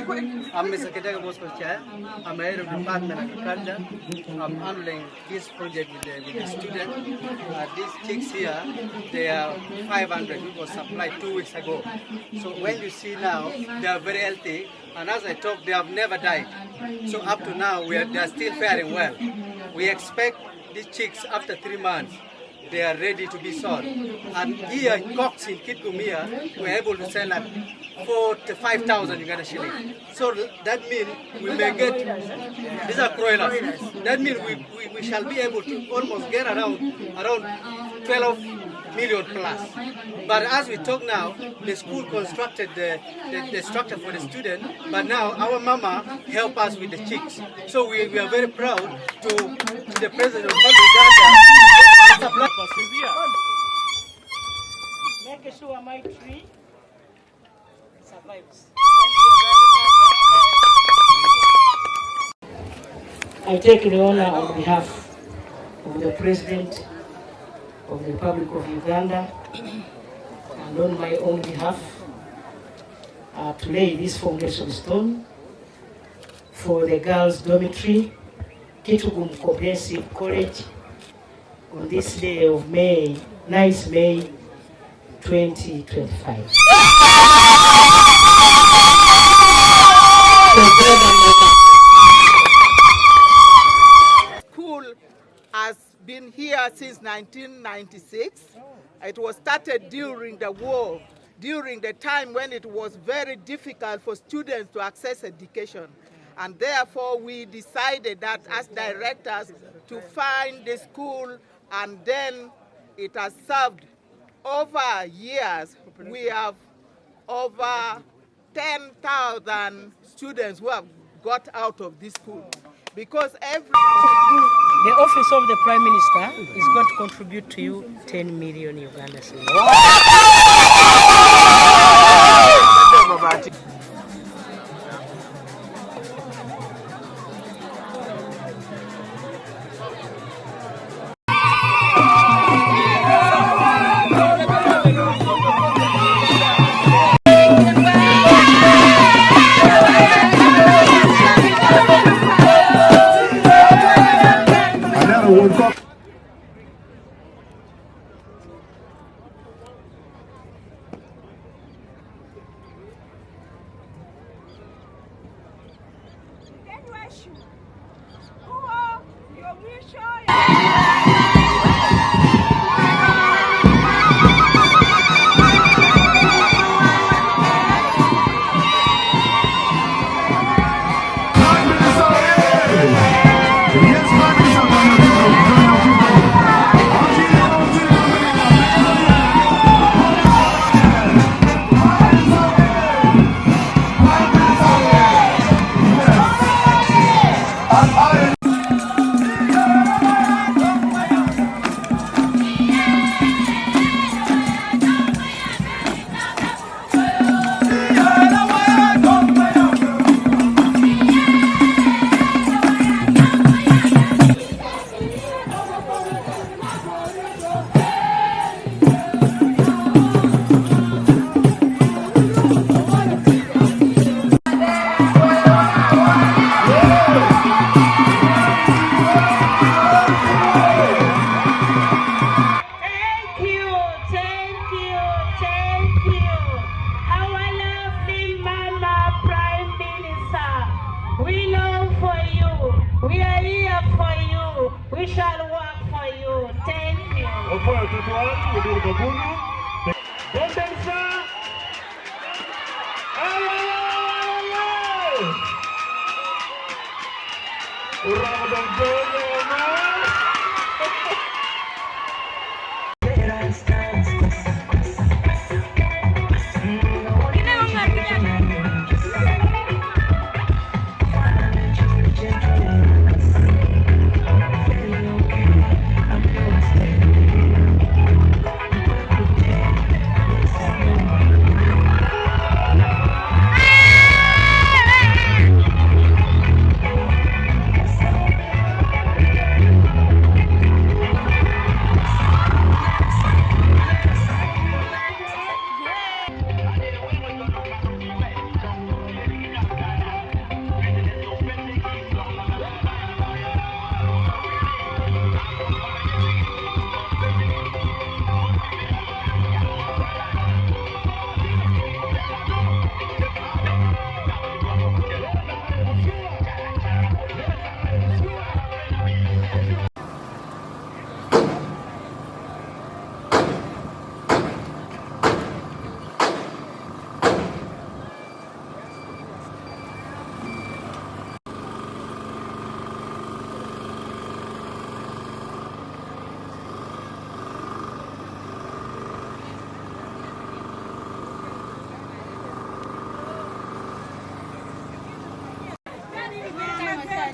I'm Mr. Kitugumu. I'm head of the Department of Agriculture. I'm handling this project with the students. These chicks here, they are 500. We was supplied 2 weeks ago. So when you see now, they are very healthy. And as I talk, they have never died. So up to now, they are still faring well. We expect these chicks after 3 months. They are ready to be sold. And here, cocks in Kitugumu here, we're able to sell at 4,000 to 5,000 Uganda shilling. So that means we may get, these are broilers. That means we shall be able to almost get around 12 million plus. But as we talk now, the school constructed the structure for the student, but now our mama help us with the chicks. So we are very proud to the President of Uganda. Make sure my tree survives. I take the honor on behalf of the President of the Republic of Uganda and on my own behalf to lay this foundation stone for the girls' dormitory, Kitugumu Comprehensive College, on this day of May 2025. School has been here since 1996. It was started during the war, during the time when it was very difficult for students to access education. And therefore we decided that as directors to find the school, and then it has served over years. We have over 10,000 students who have got out of this school. Because the office of the Prime Minister is going to contribute to you 10 million Uganda cedis.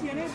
It's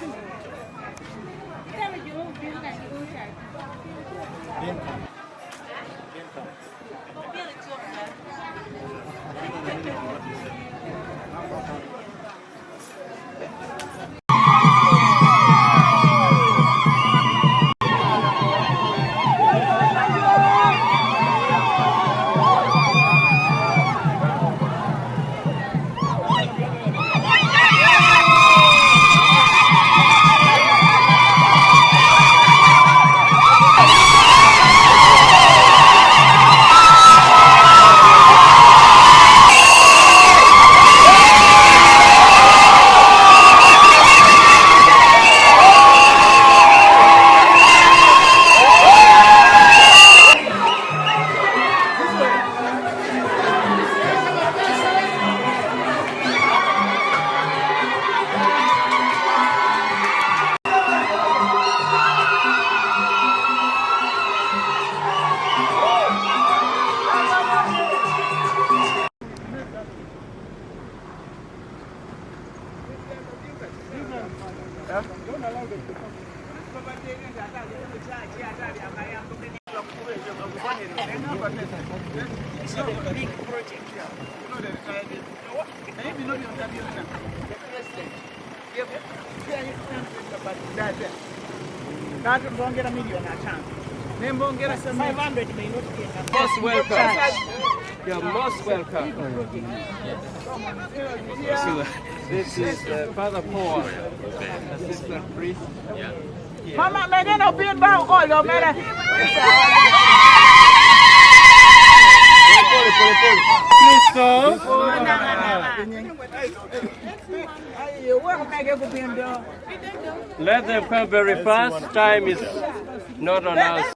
not a big project. Most welcome. You're most welcome. This is Father Paul, assistant priest. Mama, may not be about all your matter. Let them come very fast. Time is not on us.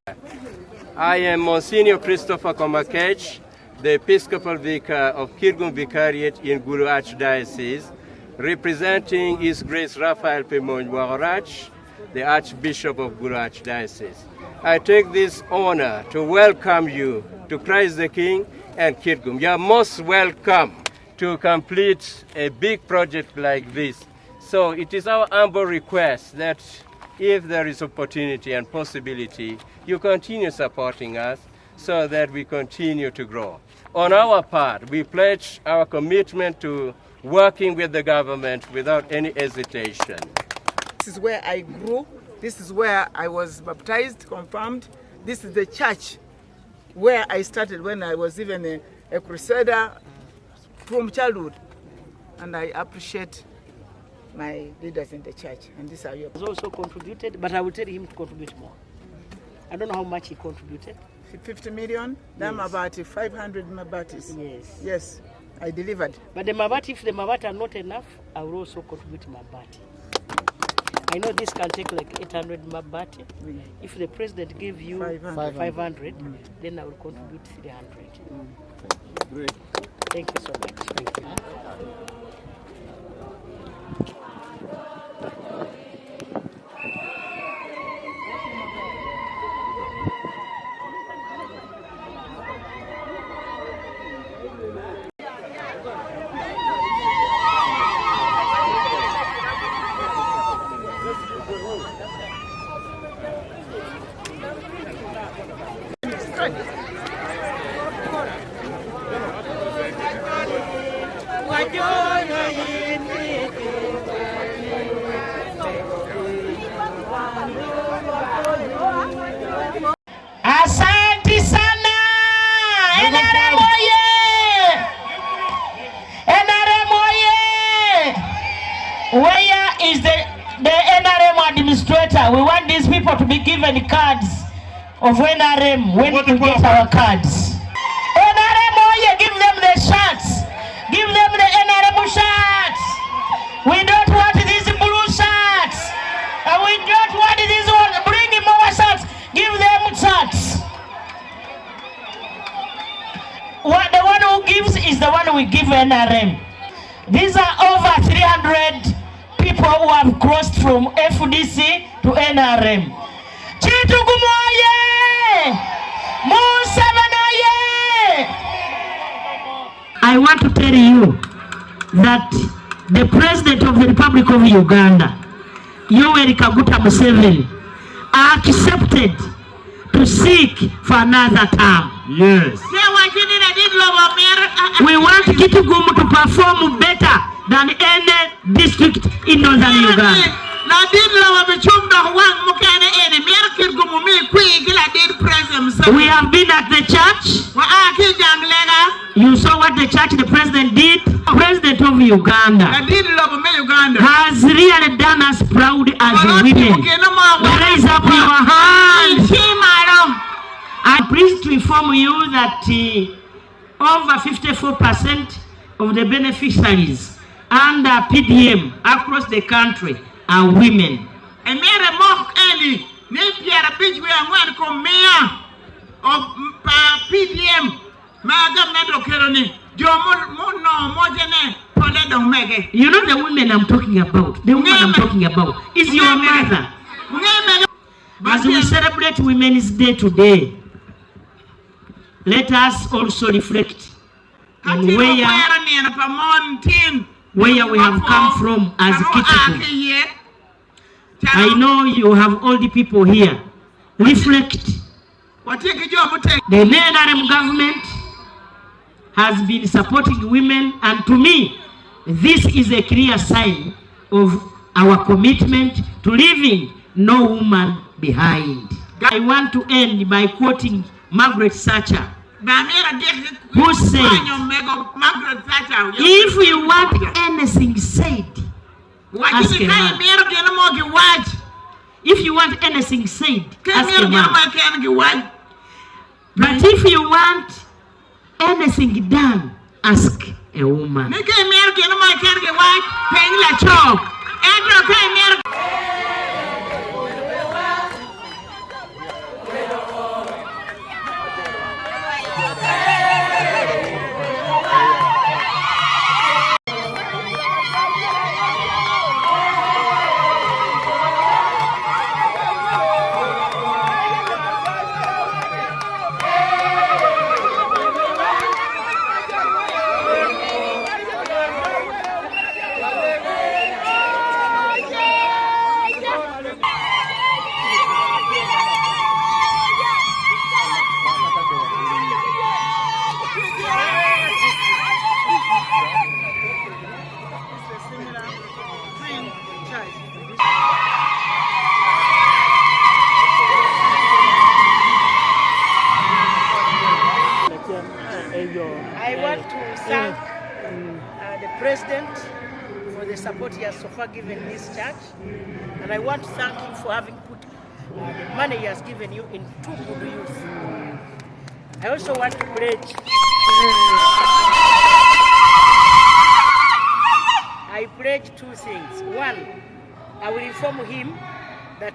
I am Monsignor Christopher Komakech, the Episcopal Vicar of Kitugumu Vicariate in Gulu Archdiocese, representing His Grace Raphael Pimonj, the Archbishop of Gulu Archdiocese. I take this honor to welcome you to Christ the King and Kitugumu. You are most welcome to complete a big project like this. So it is our humble request that if there is opportunity and possibility, you continue supporting us so that we continue to grow. On our part, we pledge our commitment to working with the government without any hesitation. This is where I grew. This is where I was baptized, confirmed. This is the church where I started when I was even a crusader from childhood. And I appreciate my leaders in the church. And this are your... He has also contributed, but I will tell him to contribute more. I don't know how much he contributed. 50 million, yes. Them about 500 mabatis. Yes. Yes, I delivered. But the mabati, if the mabati are not enough, I will also contribute mabati. I know this can take like 800 mabati. Mm. If the president give you 500, then I will contribute 300. Great. Thank you so much. Thank you. Asante sana. NRM oye! NRM oye! Where is the NRM administrator? We want these people to be given cards of NRM when we get our cards. NRM oye! Give them the shirts. Give them the NRM shirts. We don't want these blue shirts. And we don't want these ones. Bring him our shirts. Give them shirts. The one who gives is the one we give NRM. These are over 300 people who have crossed from FDC to NRM. Kitugumu oye! Museveni oye! I want to tell you that the President of the Republic of Uganda Yoweri Kaguta Museveni accepted to seek for another term. Yes. We want Kitugumu to perform better than any district in northern Uganda. We have been at the church. You saw what the church, the president did. President of Uganda has really done us proud as women. Raise up your hands. I'm pleased to inform you that over 54% of the beneficiaries under PDM across the country are women. You know the women I'm talking about. The woman I'm talking about is your mother. As we celebrate Women's Day today, let us also reflect on where we have come from as Kitugumu. I know you have all the people here. Reflect. The NRM government has been supporting women, and to me, this is a clear sign of our commitment to leaving no woman behind. I want to end by quoting Margaret Thatcher, who said, if you want anything said, ask a man. If you want anything said, ask a man. But if you want anything done, ask a woman. I want to thank the President for the support he has so far given this church, and I want to thank him for having put the money he has given you in two good use. I also want to pledge. I pledge two things. One, I will inform him that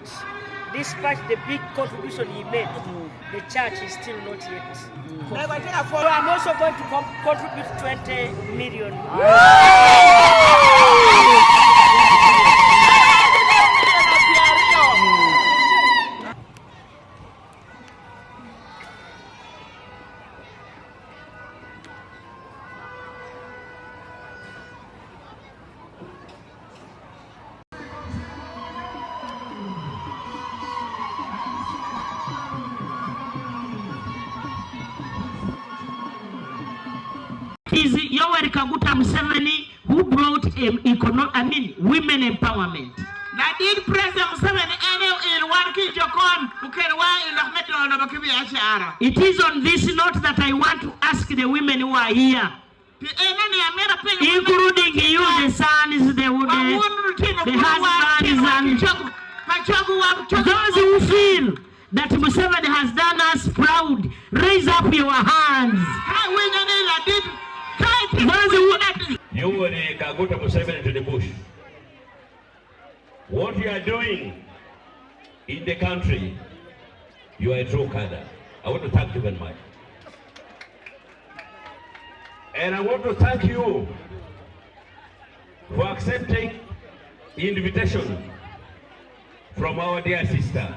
despite the big contribution he made, the church is still not yet. So I'm also going to contribute 20 million. Is Yoweri Kaguta Museveni who brought women empowerment. It is on this note that I want to ask the women who are here, including you, the sons, the husbands, and those who feel that Museveni has done us proud, raise up your hands. Yoweri Kaguta Museveni to the bush. What you are doing in the country, you are a true cadre. I want to thank you very much. And I want to thank you for accepting the invitation from our dear sister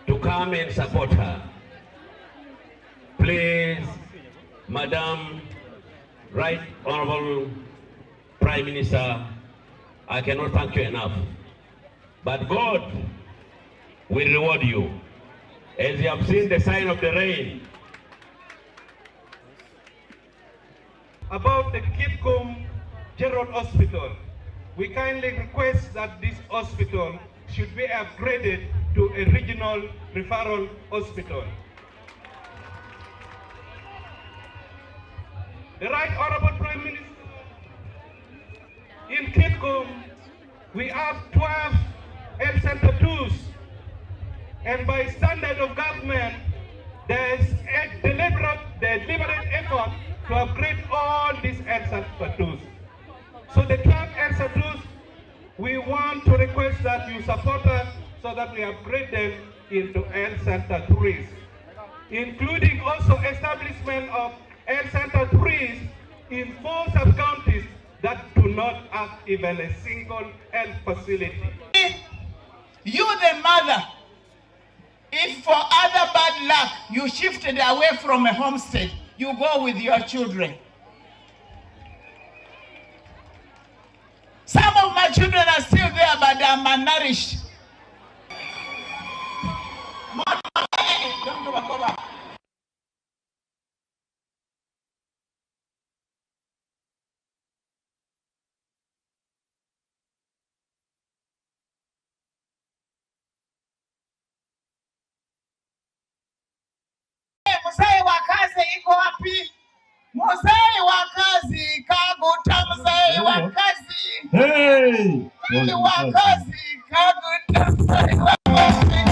to come and support her. Please, Madam Right Honorable Prime Minister, I cannot thank you enough but God will reward you. As you have seen the sign of the rain. About the Kitugumu General Hospital, we kindly request that this hospital should be upgraded to a regional referral hospital. The Right Honorable Prime Minister, in Kitugumu, we have 12 health center tools, and by standard of government, there's a deliberate effort to upgrade all these health center tools. So the 12 health center tools, we want to request that you support us so that we upgrade them into health center 3s, including also establishment of health center 3s in 4 sub-counties that do not have even a single health facility. You, the mother, if for other bad luck you shifted away from a homestead, you go with your children. Some of my children are still there, but they are malnourished. Mzee wa kazi iko wapi? Mzee wa kazi kaguta, mzee wa kazi. Hey! Mzee wa kazi kaguta, mzee wa kazi.